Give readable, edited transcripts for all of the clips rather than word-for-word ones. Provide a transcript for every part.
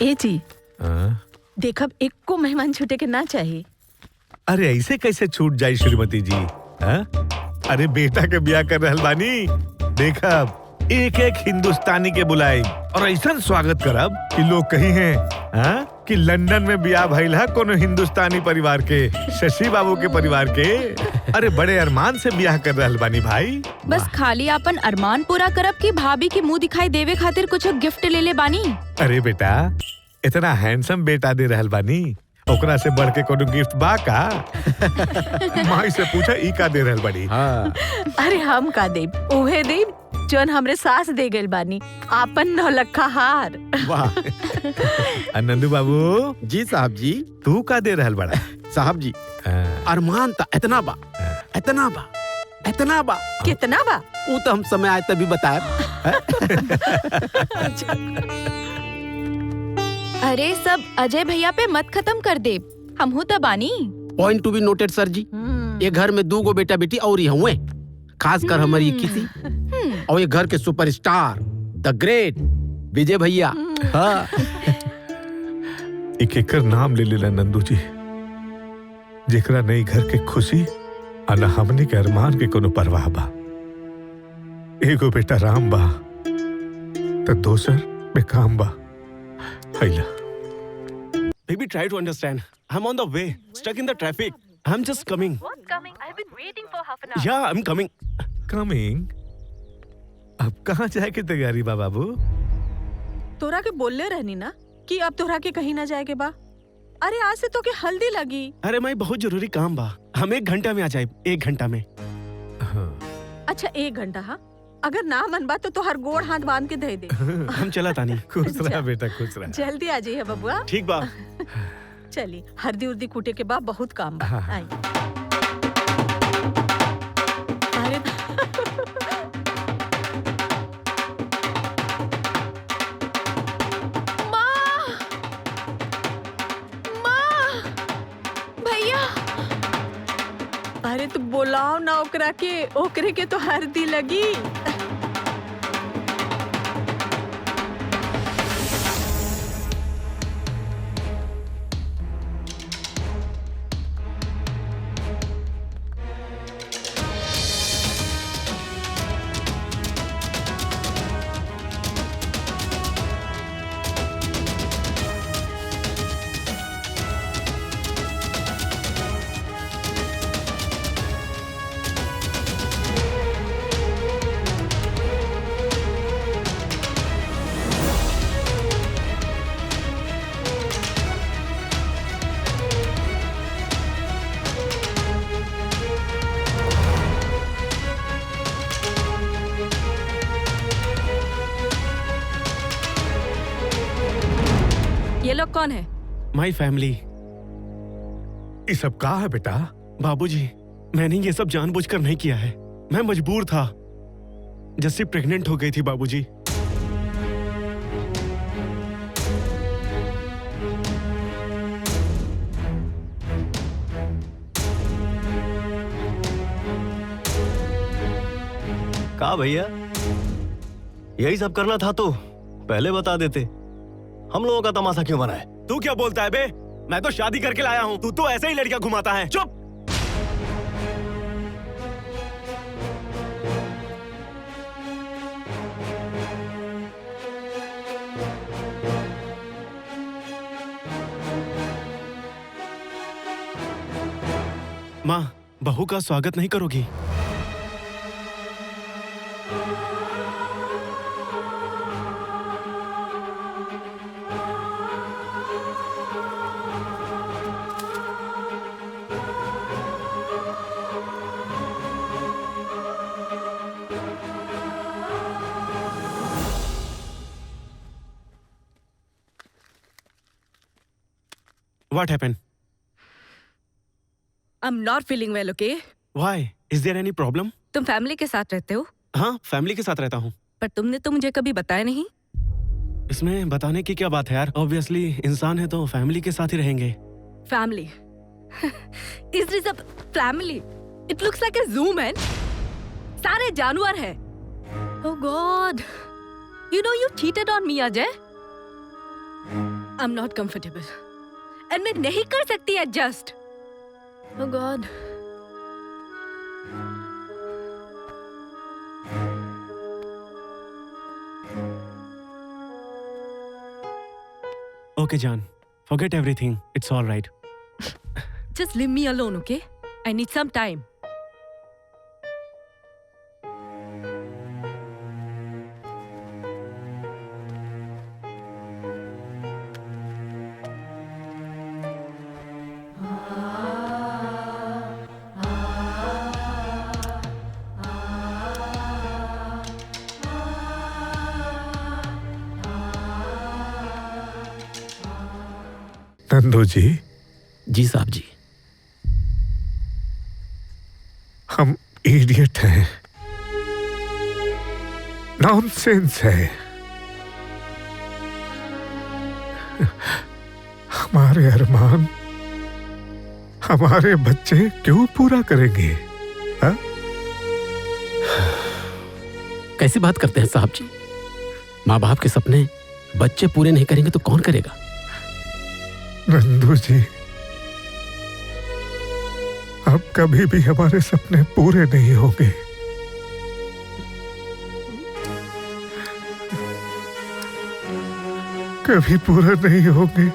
ए जी देखब एक को मेहमान छूटे के ना चाहिए। अरे ऐसे कैसे छूट जाई श्रीमती जी? अरे बेटा के ब्याह कर रहल बानी, देखब एक एक हिंदुस्तानी के बुलाई और ऐसा स्वागत करब कि लोग कही हैं कि लंदन में ब्याह भइल है कोनो हिंदुस्तानी परिवार के, शशि बाबू के परिवार के। अरे बड़े अरमान से ब्याह कर रहल बानी भाई। बस खाली अपन अरमान पूरा करब कि भाभी के मुंह दिखाई देवे खातिर कुछ गिफ्ट ले ले बानी। अरे बेटा इतना हैंडसम बेटा दे रहल बानी, ओकरा से बढ़ के कोनो गिफ्ट बा का? माई से पूछा ई का दे रहल बानी। अरे हम का देब, ओहे देब जोन हमरे सास दे गइल बानी, आपन नौलखा हार। वाह नंदू बाबू। जी साहब जी। तू का दे रहल बड़ा? साहब जी अरमान ता इतना बा, इतना बा, इतना बा। कितना बा? वो तो हम समय आए तभी बताए। अरे सब अजय भैया पे मत खत्म कर दे, हम हूँ तो बानी। Point to be noted sir ji. ये घर में 2 गो बेटा बेटी और ये हुए, खासकर हमारी किसी और ये घर के सुपरस्टार द ग्रेट विजय भैया। हाँ। एक एकर नाम ले लेला नंदू जी, जेकरा नहीं घर के खुशी अना हमने के अरमान के कोनो परवाह बा। एगो बेटा राम बा तो दोसर बेकाम बा। हैला Baby, try to understand. I'm on the way. Stuck in the traffic. I'm just coming. What's coming? I've been waiting for half an hour. Yeah, I'm coming. Coming. अब कहाँ जाए की तैयारी बा बाबू? तोरा के बोलले रहनी ना कि अब तोरा के कहीं ना जाए के बा। अरे आज से तो के हल्दी लगी। अरे माई बहुत जरूरी काम बा, हम 1 घंटा में आ जाए। 1 घंटा में। अच्छा 1 घंटा? हाँ अगर ना मन बा तो हर गोड़ हाथ बांध के दे दे। हम चला तानी। खुश रहा बेटा, खुश रहा। जल्दी आ जाइए बबुआ। ठीक बा। चली हल्दी उर्दी कूटे के बाद बहुत काम बा। आई। अरे भैया अरे तू बोलाओ ना ओकरा के, ओकरे के तो हल्दी लगी। ये लोग कौन है? My family. ये सब का है बेटा? बाबूजी, मैंने ये सब जानबूझकर नहीं किया है, मैं मजबूर था। जस्सी प्रेग्नेंट हो गई थी बाबूजी। का भैया यही सब करना था तो पहले बता देते, हम लोगों का तमाशा क्यों बनाए? तू क्या बोलता है बे? मैं तो शादी करके लाया हूँ, तू तो ऐसे ही लड़कियां घुमाता है। चुप। माँ, बहू का स्वागत नहीं करोगी? What happened? I'm not feeling well, okay? Why? Is there any problem? तुम फैमिली के साथ रहते हो? हाँ, फैमिली के साथ रहता हूँ। पर तुमने तो मुझे कभी बताया नहीं। इसमें बताने की क्या बात है यार? ऑब्वियसली इंसान है तो फैमिली के साथ ही रहेंगे। Family? Is this a family? It looks like a zoo, man. सारे जानवर हैं। Oh God! You know you cheated on me, Ajay. I'm not comfortable. And मैं नहीं कर सकती adjust. Oh God. Okay, Jan. Forget everything. It's all right. Just leave me alone, okay? I need some time. Nandu जी, जी साहब जी। हम idiot हैं, nonsense है। हमारे अरमान हमारे बच्चे क्यों पूरा करेंगे? हा? कैसी बात करते हैं साहब जी? माँ बाप के सपने बच्चे पूरे नहीं करेंगे तो कौन करेगा? नंदू जी, अब कभी भी हमारे सपने पूरे नहीं होंगे। कभी पूरा नहीं होंगे।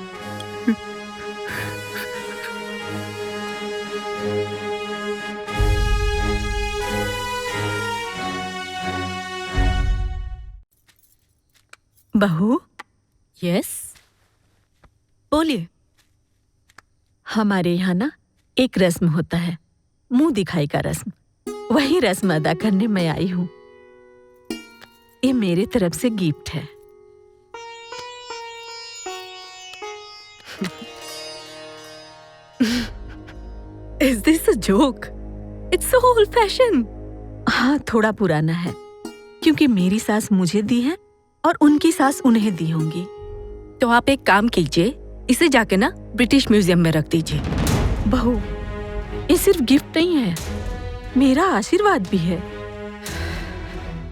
बहू, Yes? बोलिए। हमारे यहाँ ना एक रस्म होता है, मुंह दिखाई का रस्म। वही रस्म अदा करने मैं आई हूँ। ये मेरे तरफ से गिफ्ट है। Is this a joke? It's so old-fashioned. हाँ, थोड़ा पुराना है, क्योंकि मेरी सास मुझे दी है और उनकी सास उन्हें दी होंगी। तो आप एक काम कीजिए, इसे जाके ना ब्रिटिश म्यूजियम में रख दीजिए। बहू, ये सिर्फ गिफ्ट नहीं है, मेरा आशीर्वाद भी है।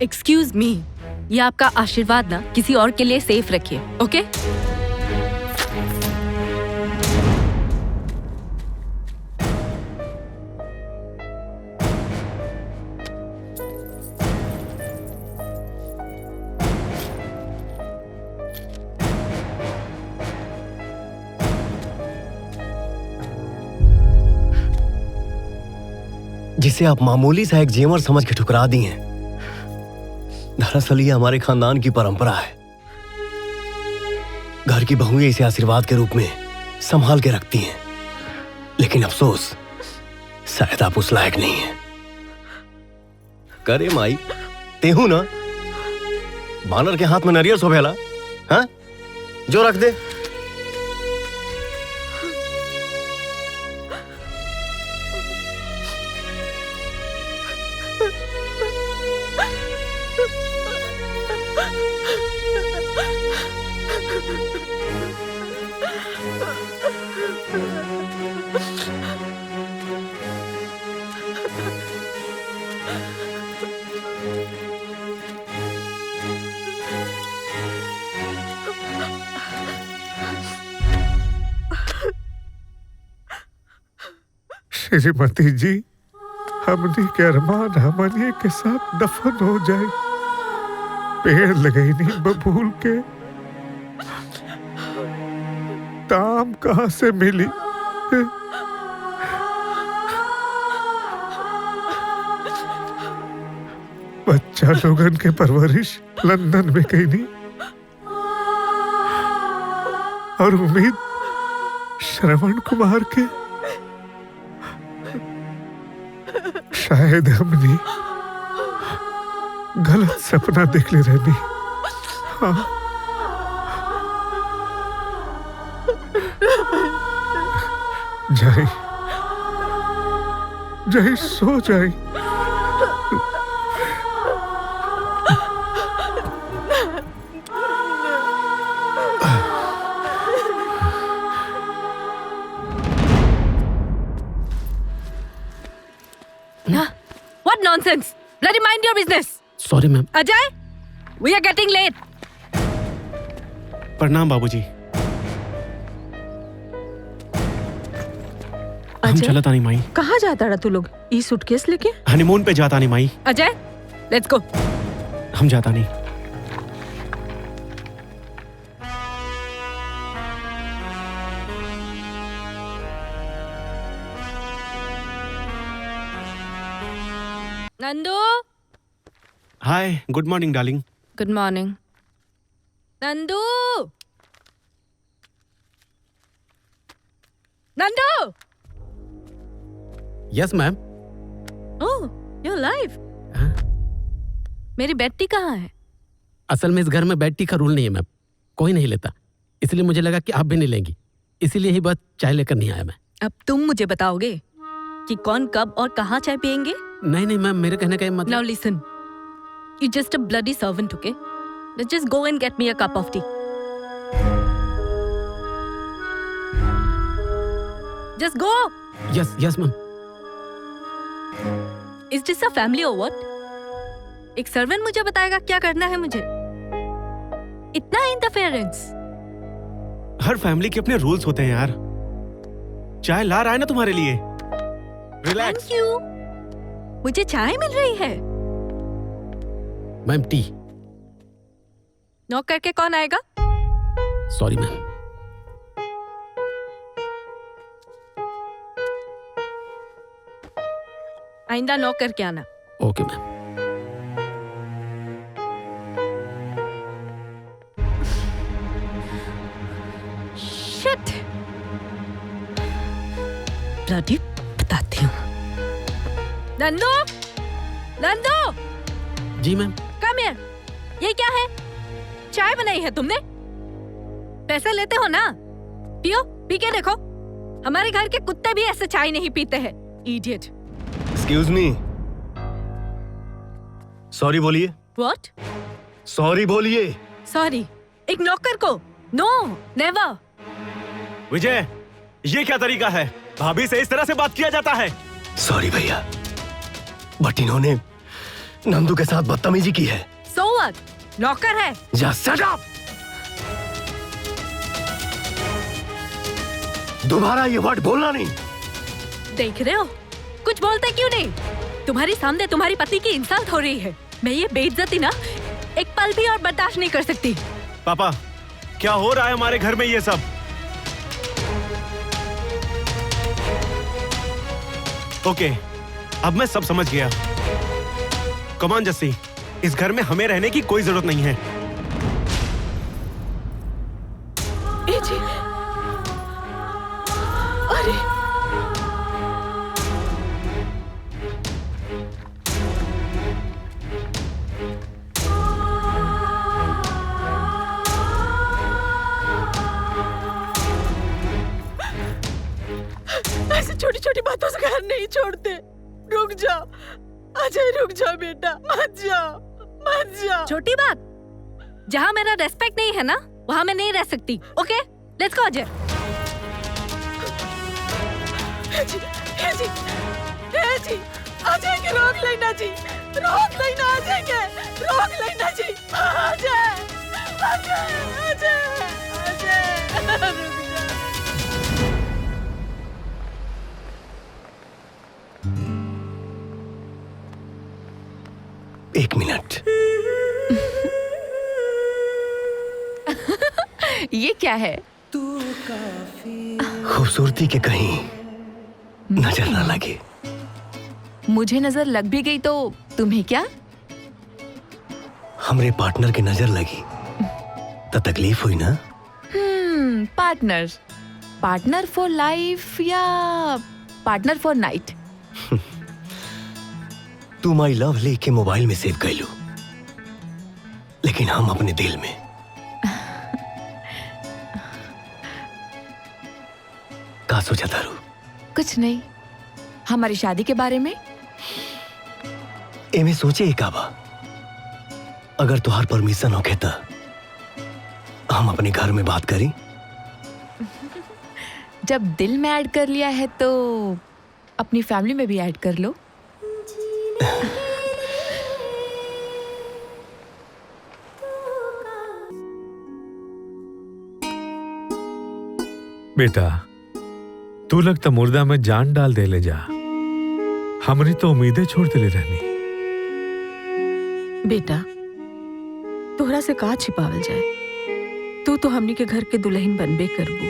एक्सक्यूज मी, ये आपका आशीर्वाद ना किसी और के लिए सेफ रखिए, ओके? जिसे आप मामूली सा एक जेवर समझ के ठुकरा दी हैं, दरअसल ये हमारे खानदान की परंपरा है। घर की बहुएं इसे आशीर्वाद के रूप में संभाल के रखती हैं, लेकिन अफसोस शायद आप उस लायक नहीं हैं। करे माई, तेहू ना बानर के हाथ में नरियल सोभेला, हाँ? जो रख दे। श्रीमती जी, हमने के अरमान हमने के साथ दफन हो जाए। पेड़ लगाई नहीं बबूल के, ताम कहाँ से मिली? बच्चा लोगन के परवरिश लंदन में कहीं नहीं, और उम्मीद श्रवण कुमार के। शायद हमने गलत सपना देख ले रहनी। हाँ। जाए जाए, सो जाए। What nonsense! Bloody mind your business! Sorry ma'am. Ajay, we are getting late. प्रणाम बाबूजी। हम अजय चलत आनी माई। कहाँ जाता रहा तू लोग ई सूटकेस लेके? हनीमून पे जाता नहीं माई। Ajay let's go. हम जाता नहीं। Nandu hi, good morning darling. Good morning. Nandu Nandu yes ma'am. Oh you live. मेरी बेटी कहाँ है? असल में इस घर में बेड टी का रूल नहीं है मैम, कोई नहीं लेता, इसलिए मुझे लगा कि आप भी नहीं लेंगी, इसीलिए ही बस चाय लेकर नहीं आया मैं। अब तुम मुझे बताओगे कि कौन कब और कहाँ चाय पियेंगे? नहीं नहीं मैम, मेरे कहने का ये Now मतलब। listen, you're just a bloody servant, okay? Let's just go and get me a cup of tea. Just go. Yes yes ma'am. Is this a family or what? एक सर्वेंट मुझे बताएगा क्या करना है मुझे? इतना इंटरफेरेंस? हर family के अपने रूल्स होते हैं यार। चाय ला रहा है ना तुम्हारे लिए। रिलैक्स। Thank you. मुझे चाय मिल रही है। Ma'am T. नॉक करके कौन आएगा? Sorry ma'am. आइंदा नॉक करके आना। Okay ma'am. Shit. Bloody बताती हूँ। नंदू नंदू जी मैम। Come here. ये क्या है? चाय बनाई है तुमने? पैसे लेते हो ना? पियो, पी के देखो। हमारे घर के कुत्ते भी ऐसे चाय नहीं पीते हैं। इडियट। एक्सक्यूज मी, सॉरी बोलिए। व्हाट? सॉरी बोलिए। सॉरी एक नौकर को? No never. विजय, ये क्या तरीका है? भाभी से इस तरह से बात किया जाता है? सॉरी भैया, बट इन्होंने नंदू के साथ बदतमीजी की है। So what? नौकर है। Just shut up. दोबारा ये वर्ड बोलना नहीं। देख रहे हो कुछ बोलते क्यों नहीं? तुम्हारी सामने तुम्हारी पति की इंसल्ट हो रही है। मैं ये बेइज्जती ना एक पल भी और बर्दाश्त नहीं कर सकती। पापा, क्या हो रहा है हमारे घर में ये सब? ओके, अब मैं सब समझ गया। कम ऑन जस्सी, इस घर में हमें रहने की कोई जरूरत नहीं है। ए जी, अरे ऐसी छोटी छोटी बातों से घर नहीं छोड़ते। रुक जा अजय, रुक जा बेटा, मत जा मत जा। छोटी बात? जहाँ मेरा रेस्पेक्ट नहीं है ना वहाँ मैं नहीं रह सकती। Okay let's go Ajay. जी, अजय के रोक लेना जी, रोक लेना अजय के, रोक लेना जी। अजय अजय अजय अजय रुक जा। एक मिनट। ये क्या है? खूबसूरती के कहीं नजर ना लगे। मुझे नजर लग भी गई तो तुम्हें क्या? हमरे पार्टनर की नजर लगी तो तकलीफ हुई ना? पार्टनर, पार्टनर फॉर लाइफ या पार्टनर फॉर नाइट? तू माई लव लेके मोबाइल में सेव कर लो, लेकिन हम अपने दिल में। का सोचा तारू? कुछ नहीं, हमारी शादी के बारे में। एमे सोचे ही काबा, अगर तुहार परमिशन होके तो हम अपने घर में बात करी। जब दिल में ऐड कर लिया है तो अपनी फैमिली में भी ऐड कर लो। बेटा, तू लगता मुर्दा में जान डाल दे ले जा। हमरी तो उम्मीदें छोड़ दे ले रहनी। बेटा तोहरा से का छिपावल जाए, तू तो हमनी के घर के दुल्हन बनबे करबू।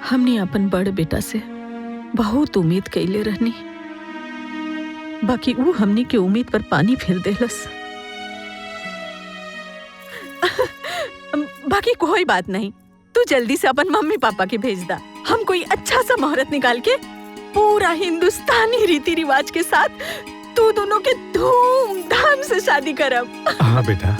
हमने अपन बड़ बेटा से बहुत उम्मीद कैले रहनी, बाकी वो हमनी के उम्मीद पर पानी फेर देलस। बाकी कोई बात नहीं, तू जल्दी से अपन मम्मी पापा के भेज दा। हम कोई अच्छा सा मुहूर्त निकाल के पूरा हिंदुस्तानी रीति रिवाज के साथ तू दोनों के धूमधाम से शादी करब। हाँ बेटा।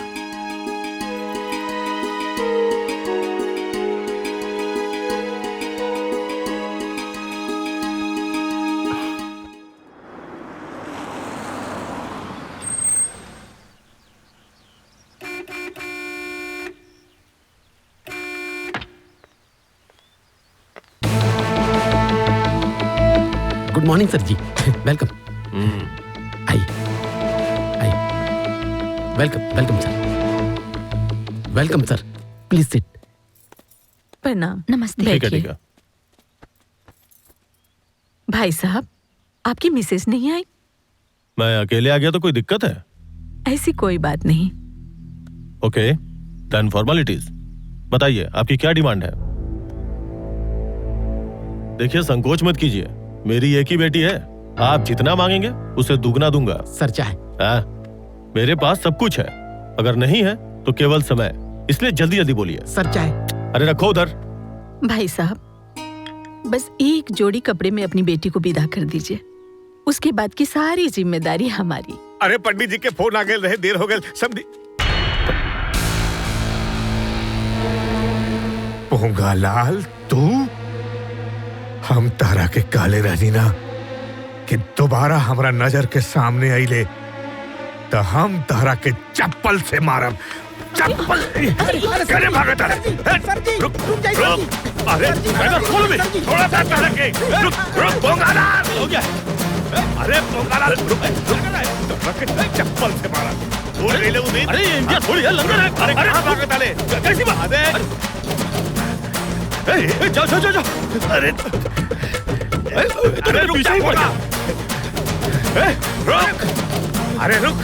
गुड मॉर्निंग सर जी। वेलकम। आइए आइए। Welcome welcome sir. Welcome sir, please sit. प्रणाम। नमस्ते। बैठिए। भाई साहब, आपकी मिसेज नहीं आई? मैं अकेले आ गया तो कोई दिक्कत है? ऐसी कोई बात नहीं। Okay, done formalities. बताइए आपकी क्या डिमांड है? देखिए संकोच मत कीजिए, मेरी एक ही बेटी है, आप जितना मांगेंगे उसे दुगना दूंगा। सर चाहे? मेरे पास सब कुछ है, अगर नहीं है तो केवल समय, इसलिए जल्दी जल्दी बोलिए। सर चाहे? अरे रखो उधर। भाई साहब, बस एक जोड़ी कपड़े में अपनी बेटी को विदा कर दीजिए, उसके बाद की सारी जिम्मेदारी हमारी। अरे पंडित जी के फोन आ गए रहे, देर हो गए सब। पोंगालाल तू, हम तारा के काले रहनी ना कि दोबारा हमरा नजर के सामने आईले तो हम तारा के चप्पल से मारब। चप्पल करे भागत है। रुक रुक, अरे खोल भी थोड़ा सा तारा के। रुक रुक पोंगालाल, हो गया। अरे पोंगालाल रुक, चप्पल से मारा। छोड़ ले उन्हें। अरे इंडिया थोड़ी है, लंगर है। अरे भागत है, कैसी बात है? जाओ जाओ जाओ। अरे अरे रुक जा, रुक। अरे रुक,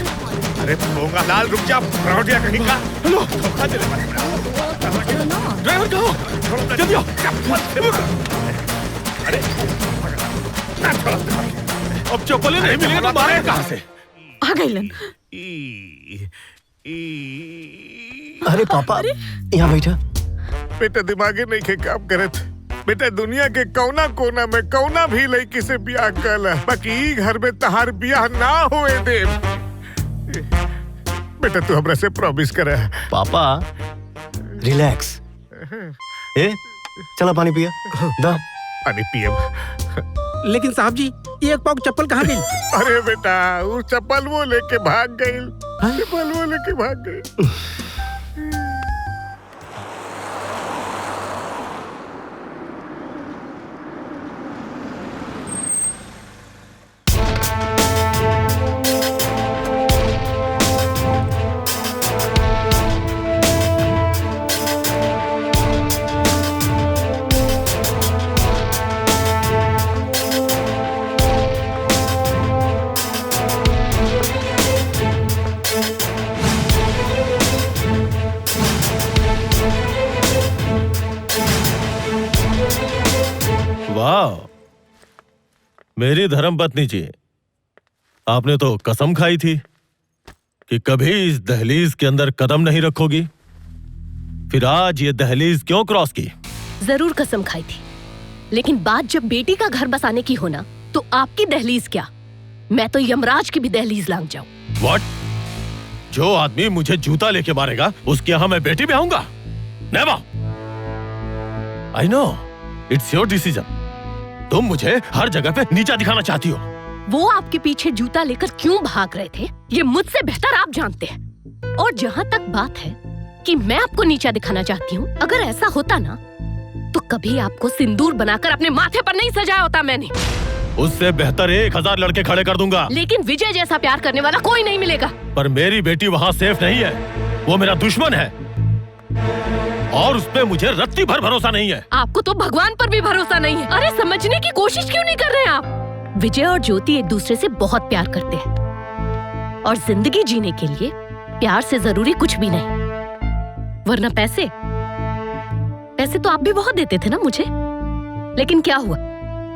अरे पोंगालाल रुक जा, फ्रॉडिया कहीं का। हेलो, धोखा दे ले। ड्राइवर कहो, जल्दी आओ। अरे ना छोड़, अब चप्पल नहीं मिलेगा तो मारे कहाँ से? आ गई लन। अरे पापा, यहाँ बैठा। बेटा दिमागे नहीं के काम करत। बेटा दुनिया के कौना कोना में कौना भी लड़की से ब्याह कर, बाकी घर में तहार ब्याह ना होए दे। बेटा तू हमरा से प्रॉमिस करे। पापा रिलैक्स। ए चला पानी पिया। दा पानी पियब। लेकिन साहब जी, ये एक पाव चप्पल कहाँ गई? अरे बेटा वो चप्पल वो लेके भाग गई। चप्पल वो लेके भाग गई। वाह, मेरी धर्मपत्नी जी, आपने तो कसम खाई थी कि कभी इस दहलीज के अंदर कदम नहीं रखोगी, फिर आज ये दहलीज क्यों क्रॉस की? जरूर कसम खाई थी, लेकिन बात जब बेटी का घर बसाने की होना तो आपकी दहलीज क्या, मैं तो यमराज की भी दहलीज लांग जाऊं। What? जो आदमी मुझे जूता लेके मारेगा उसके यहाँ मैं बेटी भी आऊंगा? Never! I know, it's your decision. तुम मुझे हर जगह पे नीचा दिखाना चाहती हो। वो आपके पीछे जूता लेकर क्यों भाग रहे थे, ये मुझसे बेहतर आप जानते हैं। और जहाँ तक बात है कि मैं आपको नीचा दिखाना चाहती हूँ, अगर ऐसा होता ना तो कभी आपको सिंदूर बनाकर अपने माथे पर नहीं सजाया होता मैंने। उससे बेहतर 1000 लड़के खड़े कर दूंगा, लेकिन विजय जैसा प्यार करने वाला कोई नहीं मिलेगा। पर मेरी बेटी वहाँ सेफ नहीं है, वो मेरा दुश्मन है। और उस पे मुझे रत्ती भर भरोसा नहीं है। आपको तो भगवान पर भी भरोसा नहीं है। अरे समझने की कोशिश क्यों नहीं कर रहे हैं आप? विजय और ज्योति एक दूसरे से बहुत प्यार करते हैं और जिंदगी जीने के लिए प्यार से जरूरी कुछ भी नहीं। वरना पैसे तो आप भी बहुत देते थे ना मुझे, लेकिन क्या हुआ?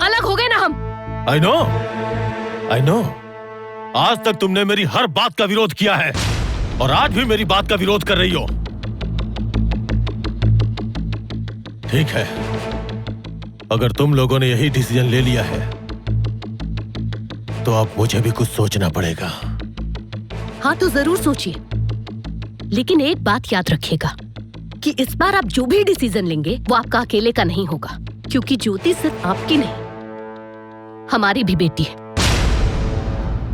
अलग हो गए ना हम। I know। आज तक तुमने मेरी हर बात का विरोध किया है और आज भी मेरी बात का विरोध कर रही हो। ठीक है, अगर तुम लोगों ने यही डिसीजन ले लिया है तो अब मुझे भी कुछ सोचना पड़ेगा। हाँ तो जरूर सोचिए, लेकिन एक बात याद रखिएगा कि इस बार आप जो भी डिसीजन लेंगे वो आपका अकेले का नहीं होगा, क्योंकि ज्योति सिर्फ आपकी नहीं हमारी भी बेटी है।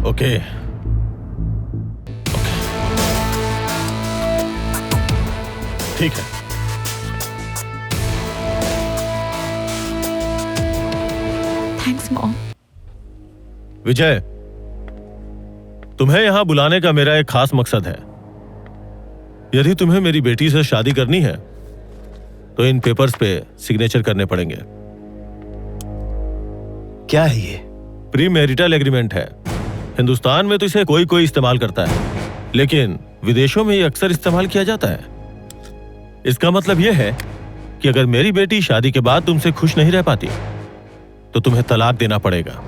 ओके। ठीक है। Thanks mom. विजय, तुम्हें यहां बुलाने का मेरा एक खास मकसद है। यदि तुम्हें मेरी बेटी से शादी करनी है तो इन पेपर्स पे सिग्नेचर करने पड़ेंगे। क्या है ये? प्री मैरिटल एग्रीमेंट है। हिंदुस्तान में तो इसे कोई इस्तेमाल करता है, लेकिन विदेशों में ये अक्सर इस्तेमाल किया जाता है। इसका मतलब यह है कि अगर मेरी बेटी शादी के बाद तुमसे खुश नहीं रह पाती तो तुम्हें तलाक देना पड़ेगा।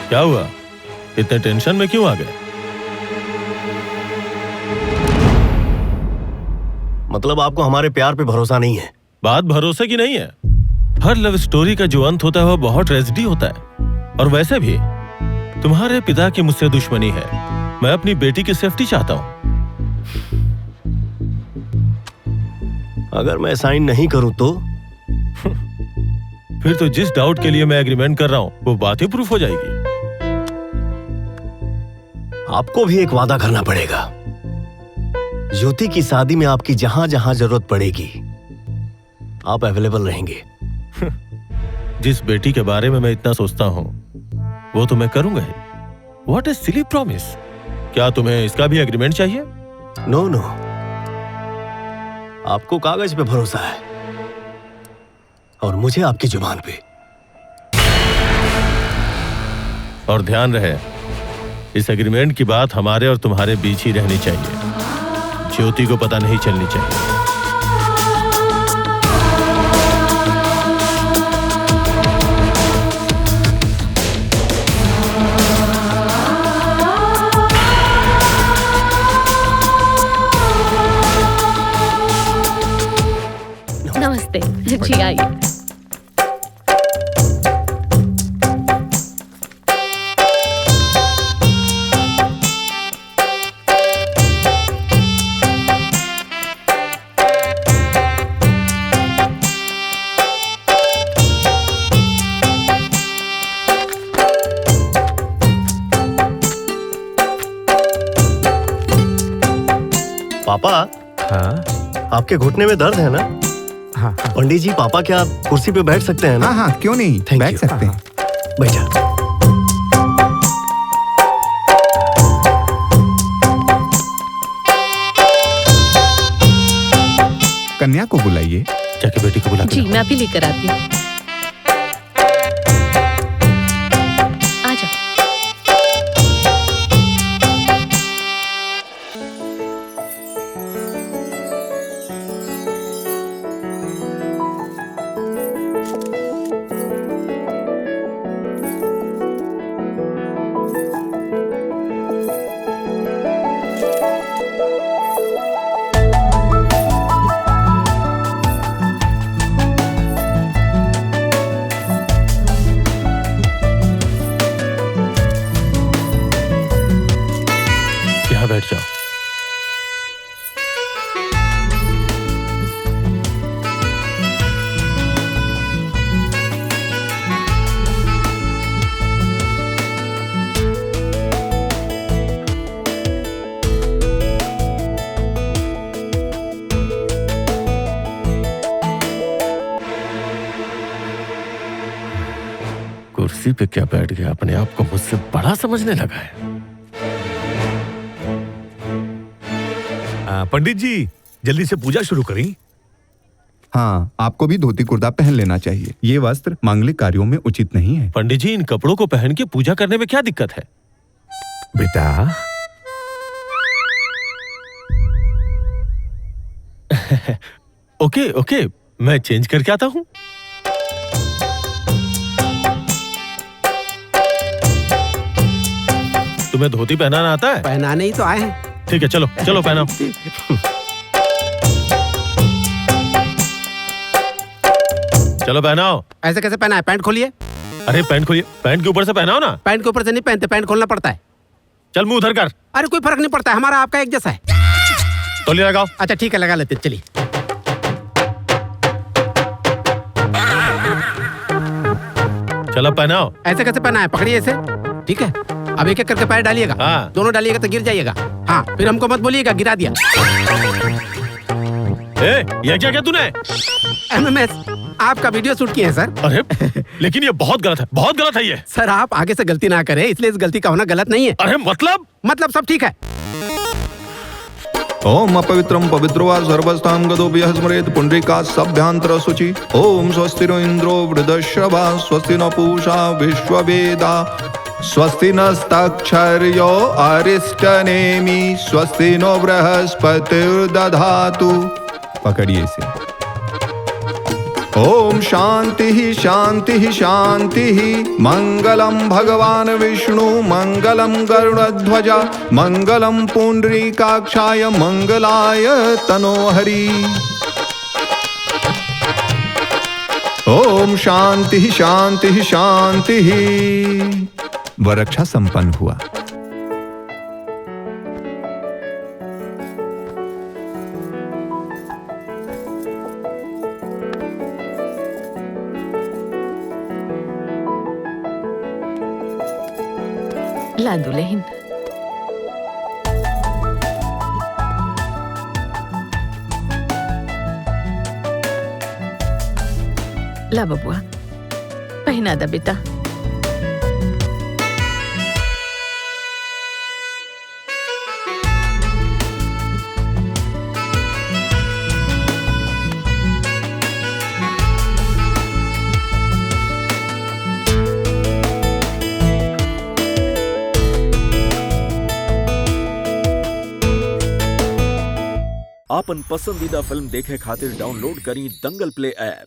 क्या हुआ? इतने टेंशन में क्यों आ गए? मतलब आपको हमारे प्यार पे भरोसा नहीं है? बात भरोसे की नहीं है। हर लव स्टोरी का जो अंत होता है वो बहुत ट्रेजेडी होता है। और वैसे भी तुम्हारे पिता की मुझसे दुश्मनी है। मैं अपनी बेटी की सेफ्टी चाहता हूं। अगर मैं साइन नहीं करूं तो? फिर तो जिस डाउट के लिए मैं एग्रीमेंट कर रहा हूं वो बात ही प्रूफ हो जाएगी। आपको भी एक वादा करना पड़ेगा। ज्योति की शादी में आपकी जहां जहां जरूरत पड़ेगी आप अवेलेबल रहेंगे। जिस बेटी के बारे में मैं इतना सोचता हूं वो तो मैं करूंगा ही। What A silly promise. क्या तुम्हें इसका भी एग्रीमेंट चाहिए? नो नो, आपको कागज पे भरोसा है और मुझे आपकी जुबान पे। और ध्यान रहे, इस एग्रीमेंट की बात हमारे और तुम्हारे बीच ही रहनी चाहिए। ज्योति को पता नहीं चलनी चाहिए। नमस्ते जी, आइए। पापा, हाँ आपके घुटने में दर्द है ना? हाँ पंडित जी, पापा क्या आप कुर्सी पे बैठ सकते हैं ना? हाँ क्यों नहीं, Thank बैठ you. सकते हैं। बैठा। कन्या को बुलाइए। जाके बेटी को बुला के जी लाओ। मैं अभी लेकर आती हूँ। आ जाओ। कुर्सी पे क्या बैठ गया, अपने आप को मुझसे बड़ा समझने लगा है। पंडित जी, जल्दी से पूजा शुरू करें। हाँ, आपको भी धोती कुर्ता पहन लेना चाहिए। ये वस्त्र मांगलिक कार्यों में उचित नहीं है। पंडित जी, इन कपड़ों को पहन के पूजा करने में क्या दिक्कत है? बेटा, ओके ओके, मैं चेंज करके आता हूँ। तुम्हें धोती पहनाना आता है? पहनाने ही तो आए हैं। ठीक है, चलो चलो पहनाओ। चलो पहनाओ। ऐसे कैसे पहना है? पैंट खोलिए। अरे पैंट खोलिए, पैंट के ऊपर से पहनाओ ना। पैंट के ऊपर से नहीं पहनते, पैंट खोलना पड़ता है। चल मुंह उधर कर। अरे कोई फर्क नहीं पड़ता है, हमारा आपका एक जैसा है। तौलिया लगाओ। अच्छा ठीक है, लगा लेते, चलिए। चलो पहनाओ। ऐसे कैसे पहना है? पकड़िए इसे। ठीक है, अब एक एक करके पैर डालिएगा। हाँ। दोनों डालिएगा तो गिर जाइएगा। हाँ, फिर हमको मत बोलिएगा गिरा दिया। ये क्या किया तूने? एमएमएस, आपका वीडियो शूट किए हैं सर। अरे लेकिन ये बहुत गलत है, बहुत गलत है ये। सर आप आगे से गलती ना करें, इसलिए इस गलती का होना गलत नहीं है। अरे मतलब सब ठीक है। ओम अपवित्रम पवित्रो वा सर्वस्थान गदोभ्यः स्मरेत् पुंडरीका सभ्यांतर शुचि। ओम स्वस्तिरो इंद्रो वृद्धश्रवा स्वस्ति न पूषा विश्ववेदा स्वस्ति नस्तक्षर्यो अरिष्टनेमि स्वस्ति नो बृहस्पतिर्दधातु। पकड़िए इसे। ओम शांति शांति शांति। मंगलम भगवान विष्णु मंगलम गरुड़ध्वजा मंगलम पुंडरीकाक्षाय मंगलाय तनोहरि। ओम शांति शांति शांति। वरक्षा संपन्न हुआ। ला दुल्हन। ला बबुआ, पहना दा बेटा। आपन पसंदीदा फिल्म देखे खातिर डाउनलोड करी दंगल प्ले ऐप।